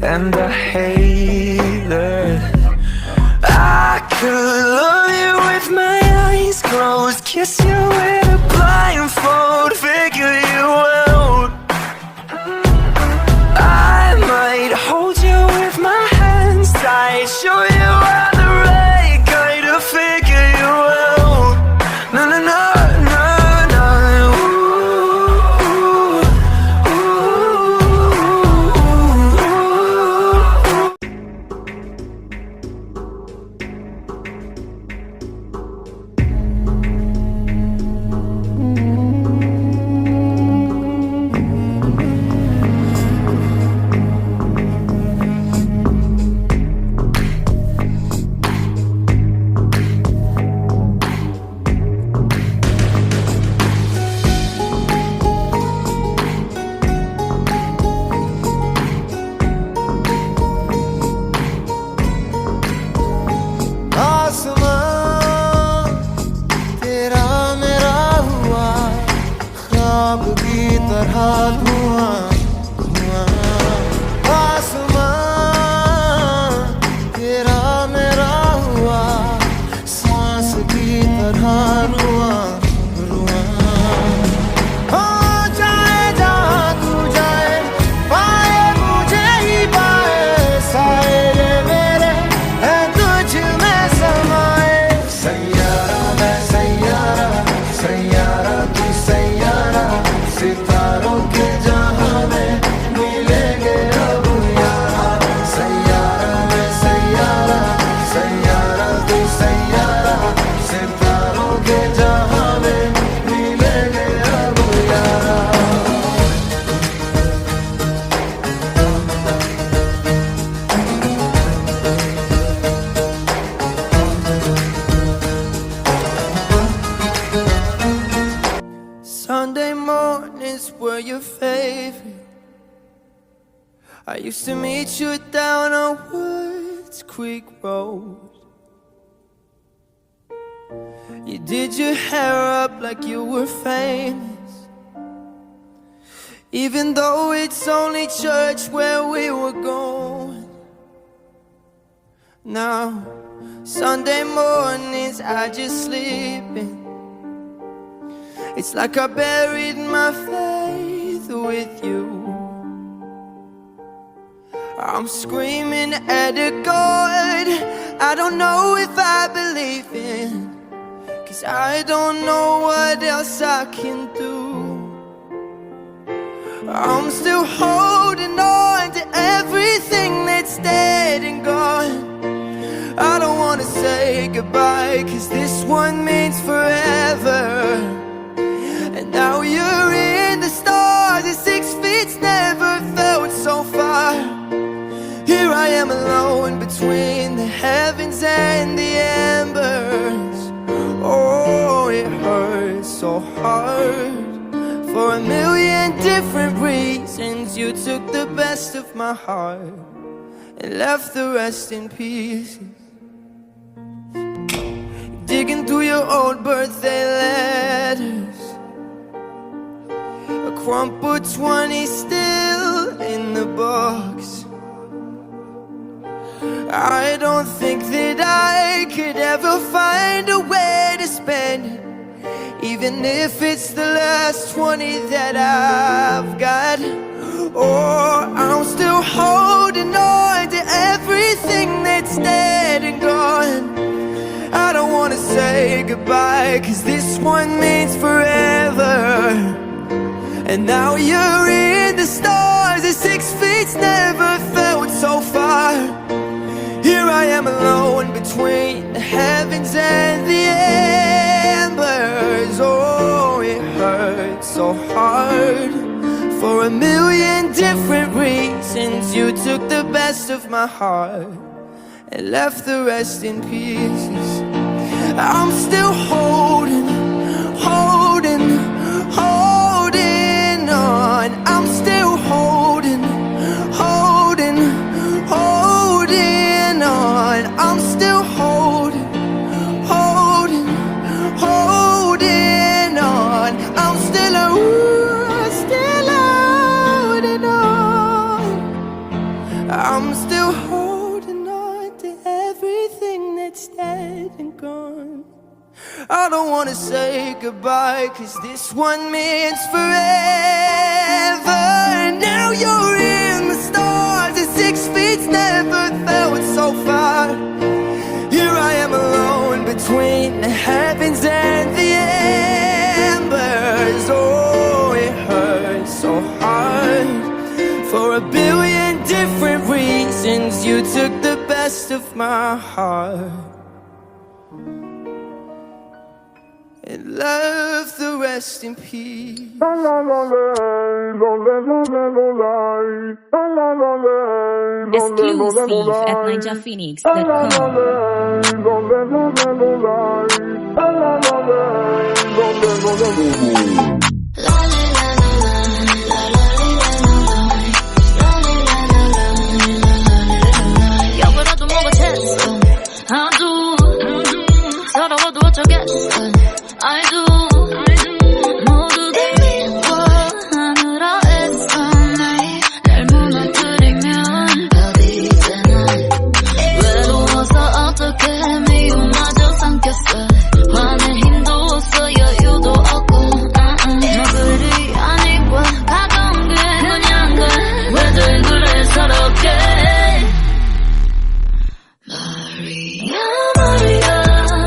and I hate it. I could love you with my eyes closed, kiss you with a blindfold, figure you out. I might hold you with my hands tight, show you how the right kind of figure you out. No, no, no, no, no. आसमां तेरा मेरा हुआ, ख्वाब की तरह धुआं धुआं। आसमां तेरा मेरा हुआ, सांस की तरह रुआं रुआं। हो जाए जहाँ तू जाए, पाए मुझे ही पाए, साए मेरे हैं तुझ में समाए। सैयारा मैं सैयारा, सैयारा तू सैयारा, सितारों के जहां में मिलेंगे अब यारा। सैयारा मैं सैयारा, सैयारा तू सैयारा, सितारों के जहां में मिलेंगे अब यारा। Sunday mornings were your favorite. I used to meet you down on Woods Creek Road. You did your hair up like you were famous, even though it's only church where we were going. Now, Sunday mornings I just sleep in. It's like I buried my faith with you. I'm screaming at a God I don't know if I believe in, 'cause I don't know what else I can do. I'm still holding on to everything that's dead and gone. I don't wanna say goodbye, 'cause this one means forever. And now you're in the stars, and 6 feet's never felt so far. Here I am alone between the heavens and the embers. Oh, it hurts so hard. For a million different reasons, you took the best of my heart and left the rest in pieces. Digging through your old birthday letters, a crumpled 20 still in the box. I don't think that I could ever find a way to spend it, even if it's the last 20 that I've got. Oh, I'm still holding on to everything that's dead and gone. I don't wanna say goodbye, 'cause this one means forever. And now you're in the stars, and 6 feet's never felt so far. Here I am alone between the heavens and the embers. Oh, it hurts so hard. For a million different reasons, you took the best of my heart and left the rest in pieces. I'm still holding on. I'm still holding on. I'm still holding on. I'm still holding on. I'm still holding on to everything that's dead and gone. I don't wanna say goodbye, 'cause this one means forever. Now you're in the stars, and 6 feet's never felt so far. Here I am alone between the heavens and the embers. Oh, it hurts so hard. For a billion different reasons, you took the best of my heart and left the rest in peace. Exclusive at ninjaphoenix.com. 역으로도 뭐가 됐어 I do 서러워도 어쩌겠어 I do 모두들 미워하느라 애써 날 무너뜨리면 어디잖아 외로워서 어떻게 미움마저 삼켰어 화낼 힘도 없어 여유도 없고 너들이 아니고 가던 게 그냥 왜들 그래 서럽게 Maria, Maria,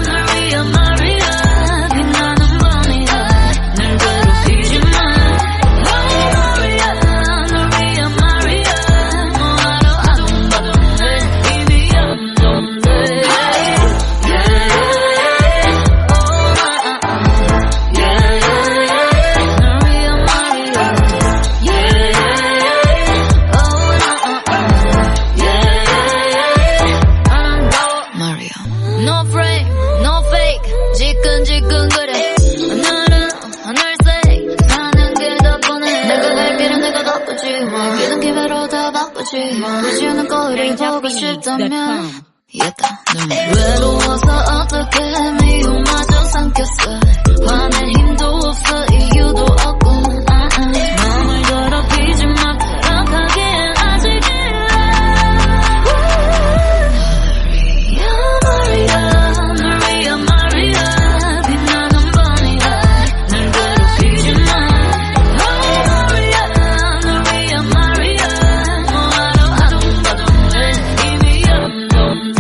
Maria, Maria 빛나는 밤이야 날 괴롭히지 마 Maria, Maria, Maria 뭐하러 아둥바둥해 이미 염동돼 No frame, no fake 지끈지끈거려 하늘색 사는 게 더 뻔해 내가 갈 길은 내가 걷고지 기는 기회로 다 바꾸지 보지 않는 거리를 보고 싶다면 이겼다 외로워서 어떻게 미움마저 삼켰어 화낼 힘도 없어 이유도 없고 마음을 더럽히지 마 그렇다기엔 아직 일러 Maria, Maria, Maria 빛나는 밤이야 날 괴롭히지 마 Maria, Maria, Maria 뭐하러 아둥바둥해 이미 염동돼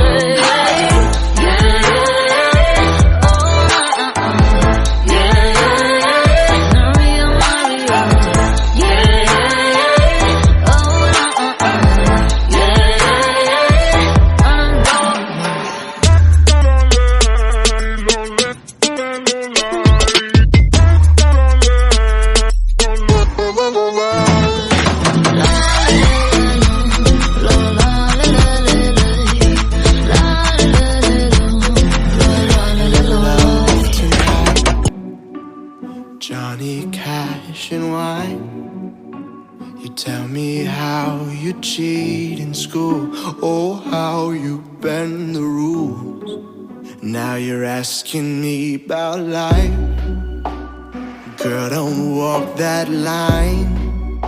Johnny Cash and wine. You tell me how you cheat in school, oh how you bend the rules. Now you're asking me about life. Girl, don't walk that line.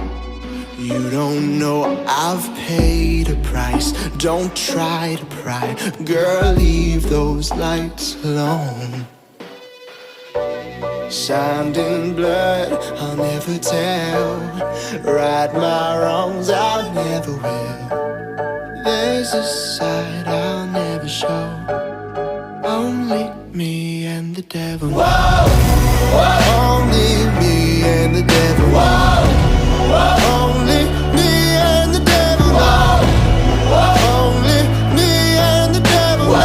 You don't know I've paid a price. Don't try to pry. Girl, leave those lights alone. Signed in blood, I'll never tell. Right my wrongs, I never will. There's a side I'll never show. Only me and the devil. Whoa, whoa. Only me and the devil. Whoa, whoa. Only me and the devil. Whoa, whoa. Only me and the devil. Whoa,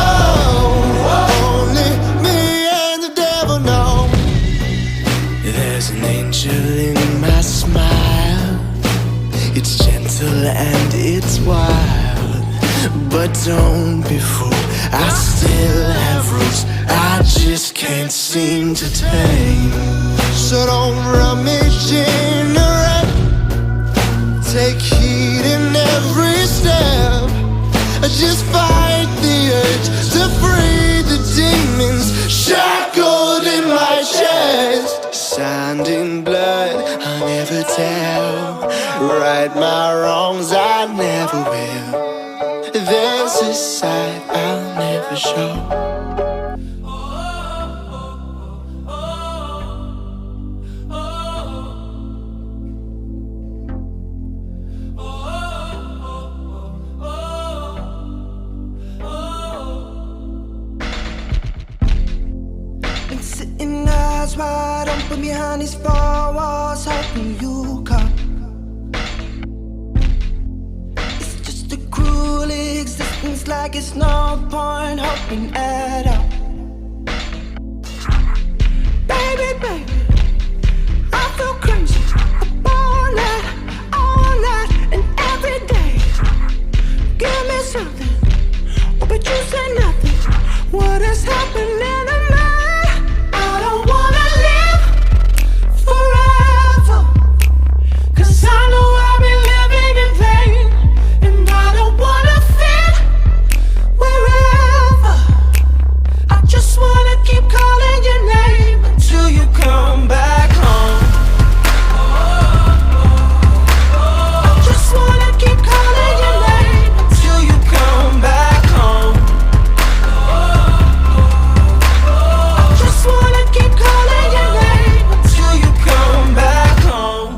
whoa. Only me and the devil. No. There's an angel in my smile. It's gentle and it's wild, but don't be fooled, I still have roots I just can't seem to tame. So don't rummage in the wreck. Take heed in every step. Just fight the urge to free the demons shackled in my chest. Signed in blood, I'll never tell. Right my wrongs, I never will. There's a side I'll never show. Been sitting eyes wide open behind these four walls, hoping you come. It's just a cruel existence, like it's no point hoping at all. Baby, baby, I feel crazy all night, and every day. Give me something, oh, but you say nothing. What is happening to me? I don't wanna live forever, 'cause I know I'll be living in vain. And I don't wanna fit wherever. I just wanna keep calling your name until you come back home. I just wanna keep calling your name until you come back home. I just wanna keep calling your name until you come back home.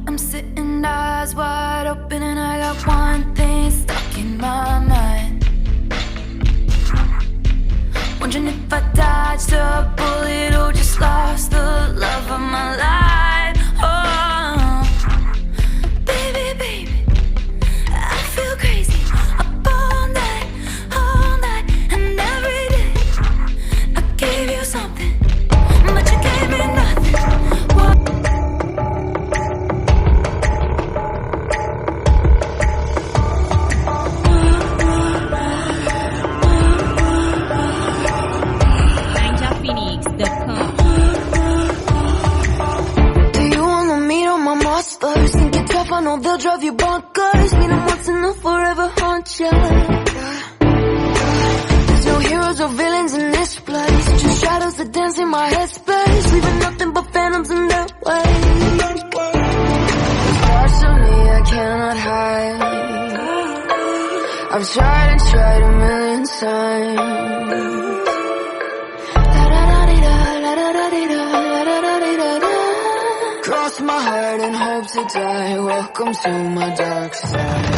I'm sitting eyes wide open and I got one thing stuck in my mind. Wondering if I dodged a bullet or just lost the love of my life. Oh, baby, baby, I feel crazy up all night, and every day. I gave you something, but you gave me nothing. What? NinjaPhoenix.com. Do you wanna meet all my monsters? Think you're tough, I know they'll drive you bonkers. Meet them once and they'll forever haunt you. There's no heroes or villains in this place, just shadows that dance in my headspace, leaving nothing but phantoms in their way. There's parts of me I cannot hide. I've tried and tried a million times. Cross my heart and hope to die. Welcome to my dark side.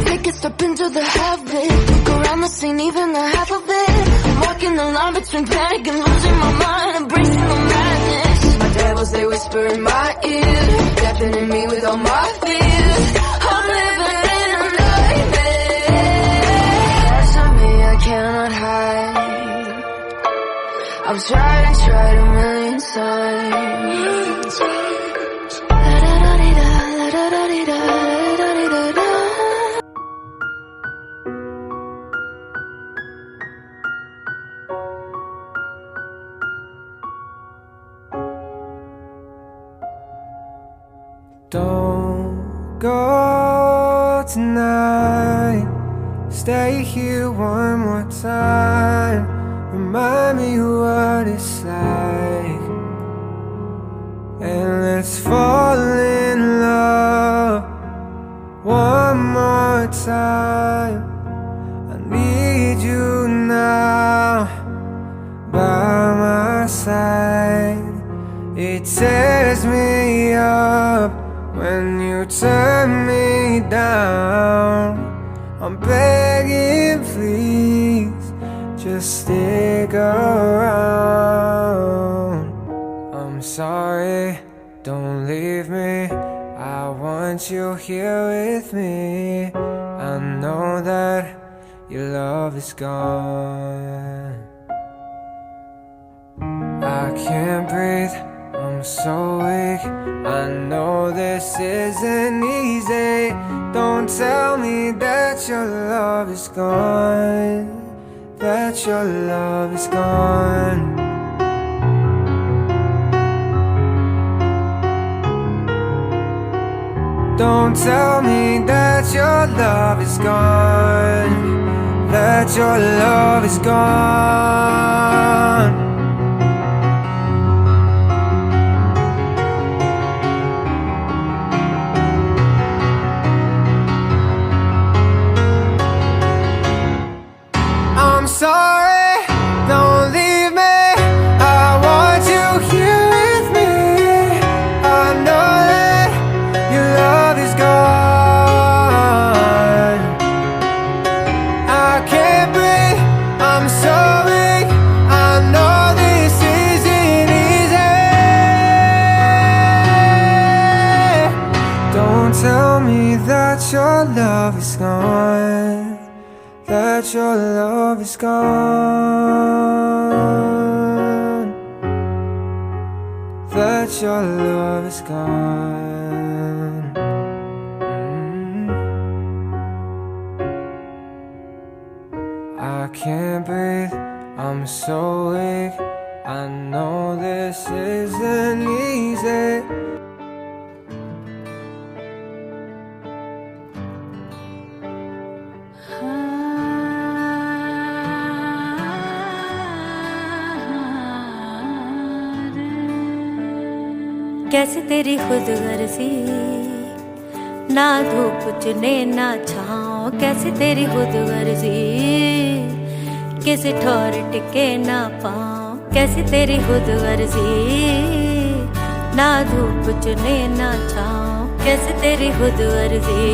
Take a step into the habit. Look around the scene, even the half of it. I'm walking the line between panic and losing my mind, embracing the madness. My devils, they whisper in my ear, deafening me with all my fears. I'm living in a nightmare. Parts of me I cannot hide. I've tried and tried a million times. Don't go tonight. Stay here one more time. Remind me what it's like. And let's fall in love one more time. I need you now by my side. It tears me up when you turn me down. I'm begging, please, just stick around. I'm sorry, don't leave me. I want you here with me. I know that your love is gone. I can't breathe, I'm so weak. I know this isn't easy. Don't tell me that your love is gone, that your love is gone. Don't tell me that your love is gone, that your love is gone. I'm sorry, don't leave me. I want you here with me. I know that your love is gone. I can't breathe, I'm so weak. I know this isn't easy. Don't tell me that your love is gone, that your love is gone, that your love is gone. I can't breathe, I'm so weak. I know this isn't easy. कैसे तेरी खुद गर्जी, ना धूप चुने ना छाँव, कैसे तेरी खुद गर्जी, किसी ठोर टिके ना पाँव, कैसे तेरी खुद गर्जी, ना धूप चुने ना छाँव, कैसे तेरी खुद गर्जी,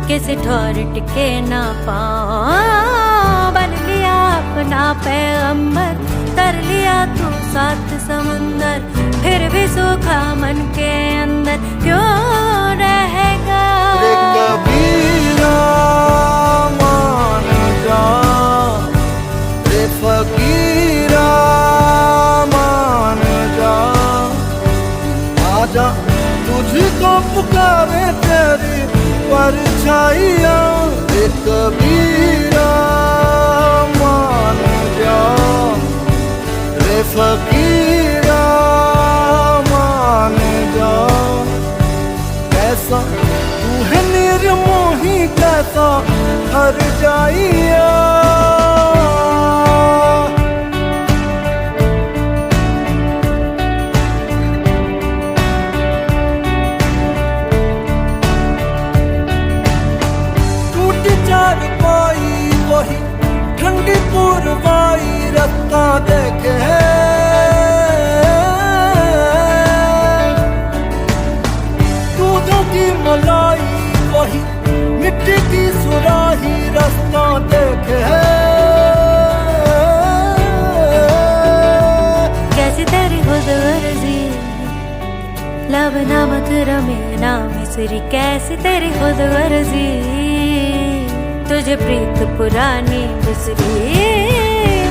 किसी ठोर टिके ना पाँव। बन लिया अपना पैगंबर, तर लिया तू सात समंदर, फिर भी सूखा मन के अंदर क्यों रहेगा? रे कबीरा मान जा, रे फकीरा मान जा, आजा तुझको पुकारे तेरी परछाइयाँ। रे कबीरा मान जा, रे फकीरा मान जा। कैसा तू है निर्मोही, कैसा हर जाइया। टूटी चार पाई वही ठंडी पुरवाई, रत्ता देखे दूधों की मलाई वही मिट्टी की सुराही, रास्ता देखे कैसे तेरी खुद गर्जी, लब नमक रमे ना मिसरी, कैसे तेरी खुद गर्जी, तुझे प्रीत पुरानी बिसरी।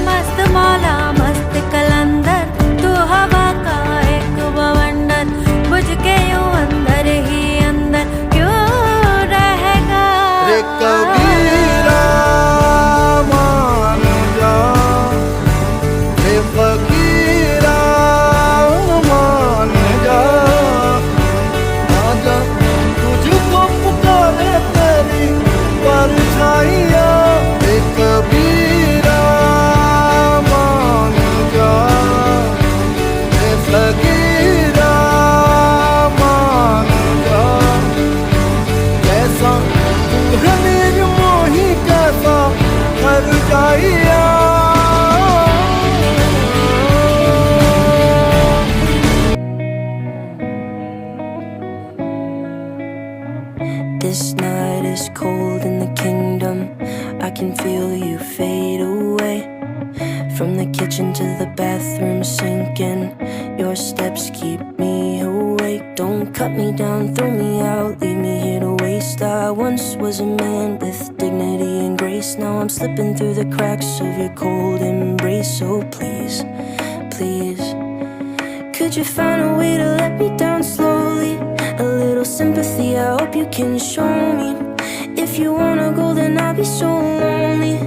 मस्त मौला मस्त कलंदर, तू हवा का एक बवंडर, बुझ के यूं अंदर ही अंदर क्यों रहेगा? रे कबीरा मान जा, रे फकीरा मान जा, आजा तुझको पुकारे तेरी परछाइयाँ। रे कबीरा मान जा, रे फकीरा मान जा। कैसा तू है निर्मोही, कैसा हर जाइया। This night is cold in the kingdom. I can feel you fade away. From the kitchen to the bathroom sinking, your steps keep me awake. Don't cut me down, throw me out, leave me here to waste. I once was a man with dignity and grace. Now I'm slipping through the cracks of your cold embrace. So please, please, could you find a way to let me down slowly? A little sympathy, I hope you can show me. If you wanna go, then I'll be so lonely.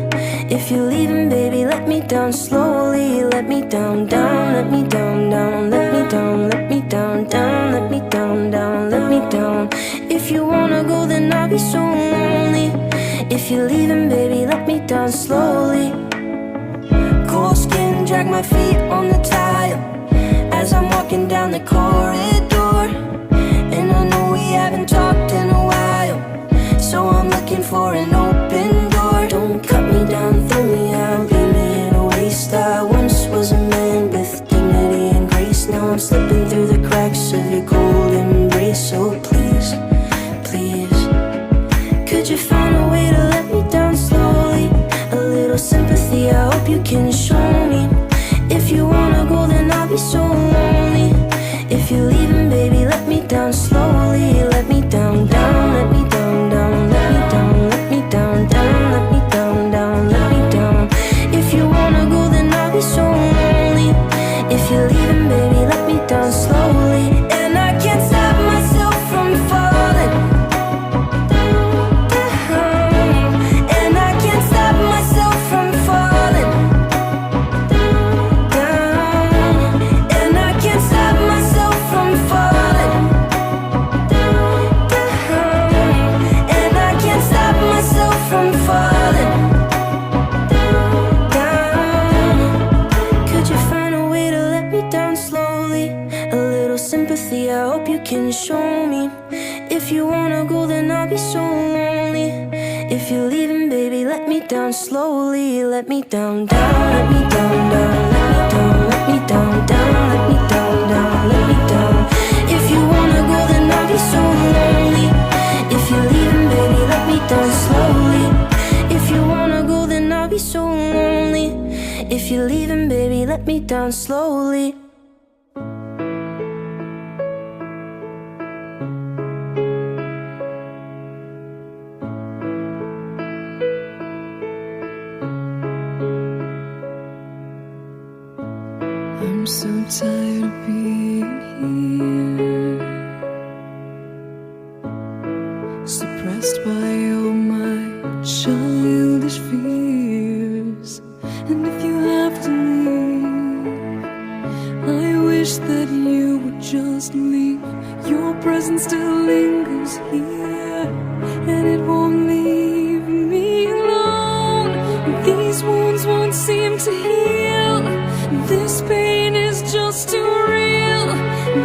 If you're leaving, baby, let me down slowly. Let me down, down, let me down, down, let me down, let me down, down, let me down, down, let me down. down. If you wanna go, then I'll be so lonely. If you're leaving, baby, let me down slowly. Cold skin, drag my feet on the tile as I'm walking down the corridor. And I know we haven't talked in a while, so I'm looking for an open door. Don't cut me down, throw me out, leave me in a waste. I once was a man with dignity and grace. Now I'm slipping through the cracks of your cold embrace. So please, please, could you find a way to let me down slowly? A little sympathy, I hope you can show me. If you wanna go, then I'll be so lonely. If you're leaving, baby, let me down slowly. Let me down, down, let me down, down, let me down, let me down, down, let me down, down, let me down. If you wanna go, then I'll be so lonely. If you're leaving, baby, let me down slowly. And I can't stop myself from falling down. And I can't stop myself from falling down. And I can't stop myself from falling down. And I can't stop myself from falling down. Could you find a way to let me down slowly? A little sympathy, I hope you can show me. If you wanna go, then I'll be so lonely. If you're leaving, baby, let me down slowly. Let me down, down, let me down, down, let me down, let me down, down, let me down, down, let me down. If you wanna go, then I'll be so lonely. If you're leaving, baby, let me down slowly. If you wanna go, then I'll be so lonely. If you're leaving, baby, let me down slowly. I'm so tired of being here, suppressed by all my childish fears. And if you have to leave, I wish that you would just leave. Your presence still lingers here, and it won't leave me alone. These wounds won't seem to heal. This pain is just too real.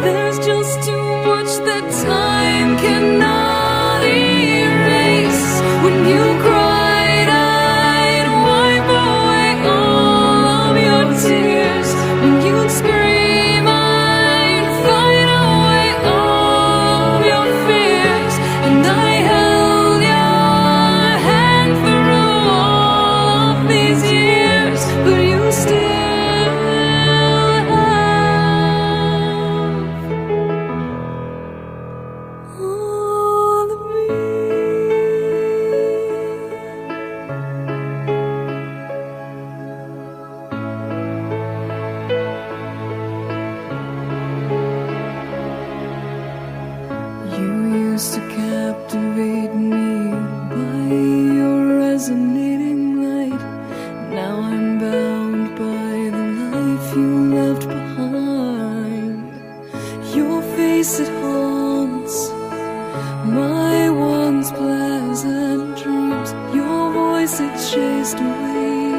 There's just too much that time cannot erase. When you cried, I'd wipe away all of your tears. When you'd scream, I'd fight away all of your fears. And I held your hand through all of these years, but you still used to captivate me by your resonating light. Now I'm bound by the life you left behind. Your face, it haunts my once pleasant dreams. Your voice, it chased away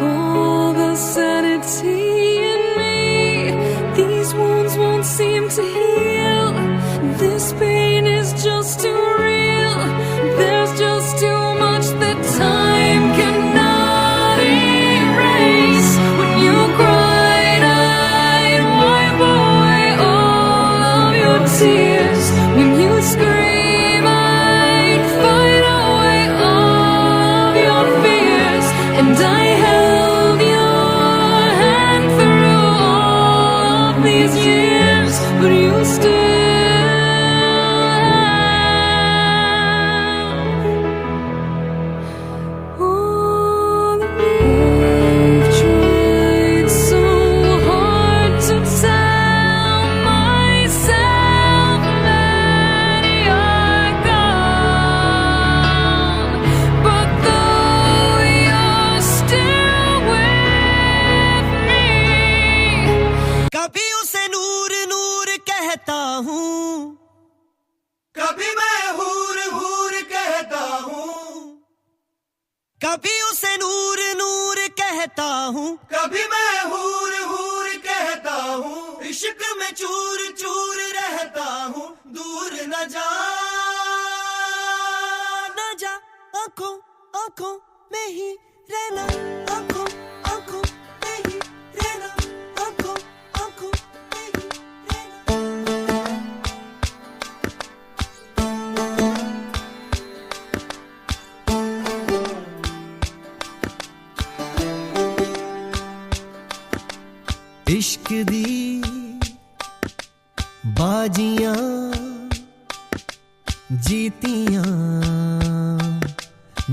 all the sanity in me. These wounds won't seem to heal. This pain is just too real. There's just too much that time cannot erase. When you cried, I'd wipe away all of your tears. When you scream, I'd fight away all of your fears. And I held your hand through all of these years, but you still कभी उसे नूर नूर कहता हूँ, कभी मैं हूर हूर कहता हूँ, इश्क में चूर चूर रहता हूँ, दूर न जा आंखों आंखों में ही रहना, आंखों आंखों में ही रहना, आंखों आंखों में ही रहना। इश्क दी बाजियां जीतियां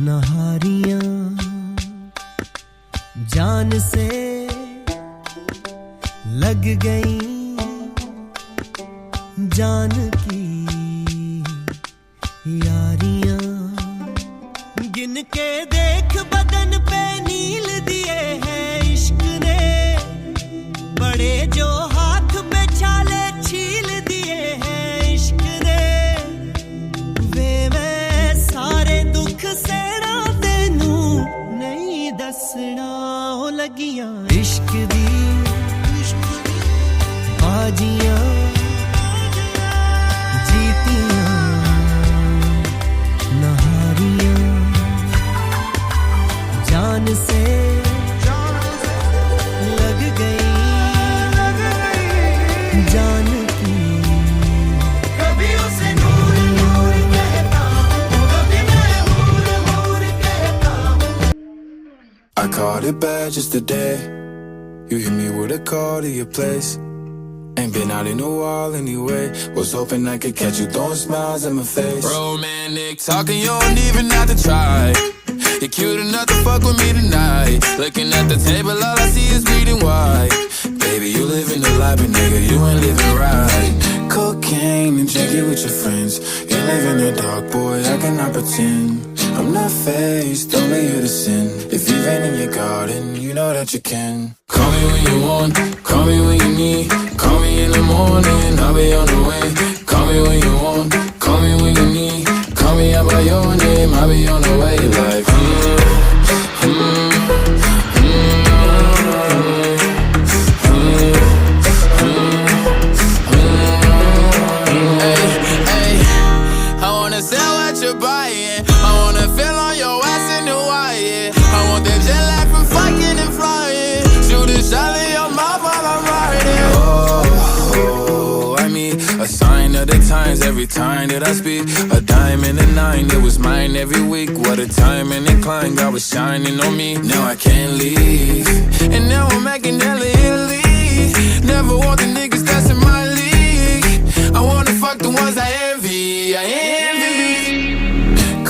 नहारियां जान से लग गई जान की यारियां गिन के देख बदन पे नील दिए हैं इश्क ने बड़े जो हाथ पे छाले छील दिए हैं इश्क ने वे मैं सारे दुख सेड़ा तेनू नहीं दसना हो लगियां इश्क दी बाजियां जीतियां नहारियां जान से लग गई जान की कभी उसे नूर नूर कहता हूँ, कभी मैं हूर हूर कहता हूँ। I caught it bad just today. You hit me with a call to your place. Ain't been out in a while anyway. Was hoping I could catch you throwing smiles in my face. Romantic talking, you don't even have to try. You're cute enough to fuck with me tonight. Looking at the table, all I see is bleeding white. Baby, you living the life, but nigga, you ain't living right. Cocaine and drinking with your friends. You live in the dark, boy, I cannot pretend. I'm not faced, only here to sin. If you've been in your garden, you know that you can. Call me when you want, call me when you need. Call me in the morning, I'll be on the way. Call me when you want, call me when you need. Call me out by your name, I'll be on the way. Like, I wanna sell what you're buying. I wanna feel on your ass in Hawaii. I want that jet lag from fucking and flying. Shoot a shot in your mouth while I'm riding. Oh, I mean, a sign of the times every time that I speak. A dime and a nine, it was mine every week. What a time and incline, God was shining on me. Now I can't leave, And now I'm making hella Italy. Never want the niggas that's in my league. I wanna fuck the ones I envy. I envy.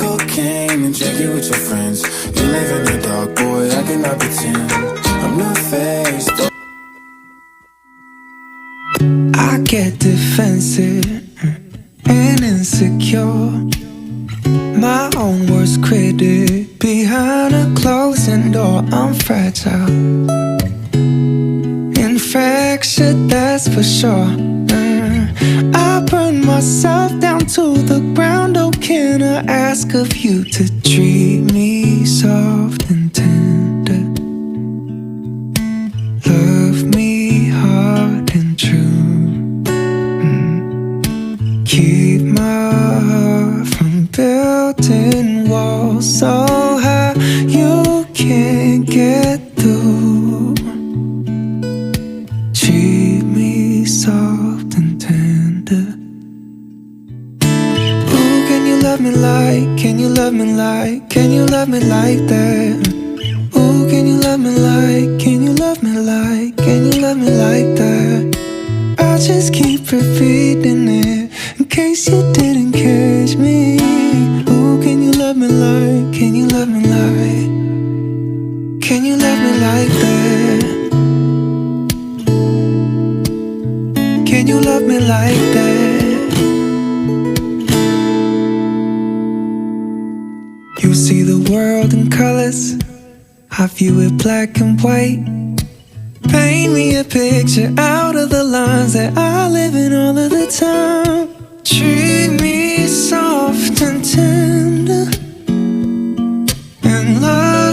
cocaine and drinking with your friends. You live in the dark, boy, I cannot pretend. I'm not faced. I get defensive and insecure. My own worst critic. Behind a closing door, I'm fragile. Infectious, that's for sure. I burn myself down to the ground. Oh, can I ask of you to treat me soft and tender? Love me hard and true. Keep my heart from building walls so high you can't get through. Treat me soft and tender. Ooh, can you love me like, can you love me like, can you love me like that? Ooh, can you love me like, can you love me like, can you love me like that? I just keep repeating it in case you didn't catch me. Ooh, can you love me like, can you love me like, can you love me like that? Can you love me like that? You see the world in colors, I view it black and white. Paint me a picture out of the lines that I live in all of the time. Treat me soft and tender and love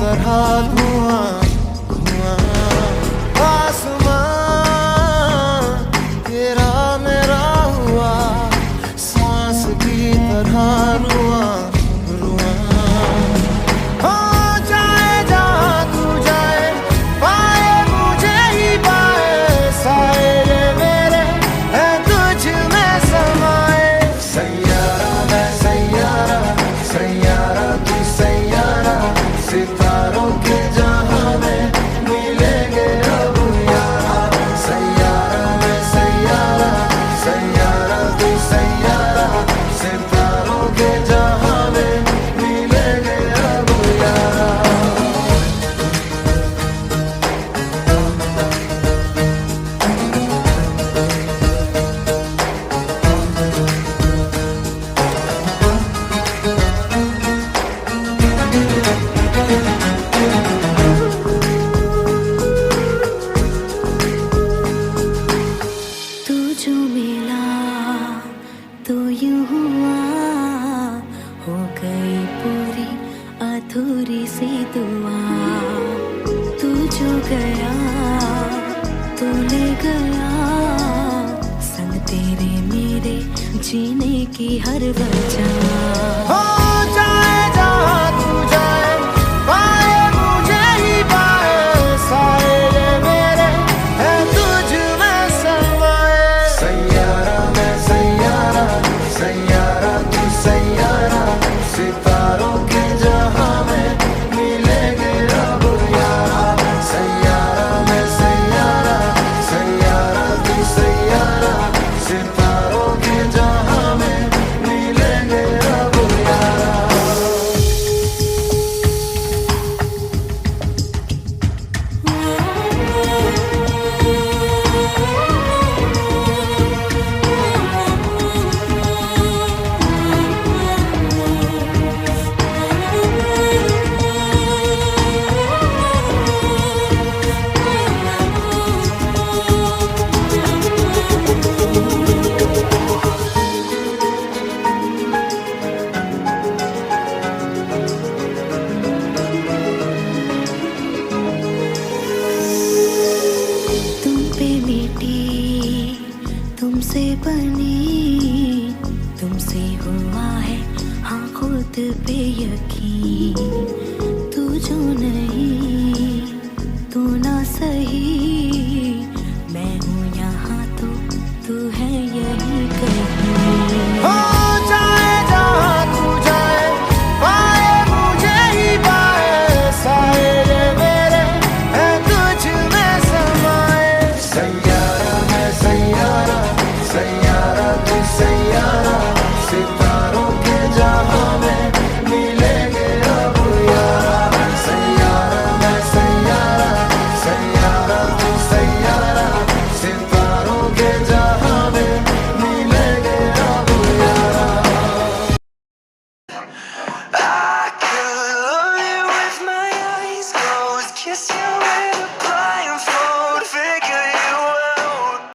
तरह धुआं धुआं आसमां तेरा मेरा हुआ सांस की तरह रुआं रुआं हो जाए जहाँ तू जाए पाए मुझे ही पाए साए मेरे है तुझ में समाए सैयारा मैं सैयारा सैयारा तू सैयारा सितारों के जहां में मिलेंगे अब यारा सैयारा मैं सैयारा सैयारा तू सैयारा सितारों के जहां में मिलेंगे अब यारा तू जो मिला तो यूं हुआ हो गई पूरी अधूरी सी दुआ तू जो गया तो ले गया संग तेरे मेरे जीने की हर वजह हो जाए जहाँ तू जाए पाए मुझे ही पाए साए मेरे है तुझ में समाए सैयारा मैं सैयारा सैयारा तू सैयारा सितारों के जहां में मिलेंगे अब यारा सैयारा मैं सैयारा सैयारा तू सैयारा सितारों के जहां में मिलेंगे अब यारा तुम पे मिटी तुमसे बनी तुमसे हुआ है हाँ खुद पे यकीन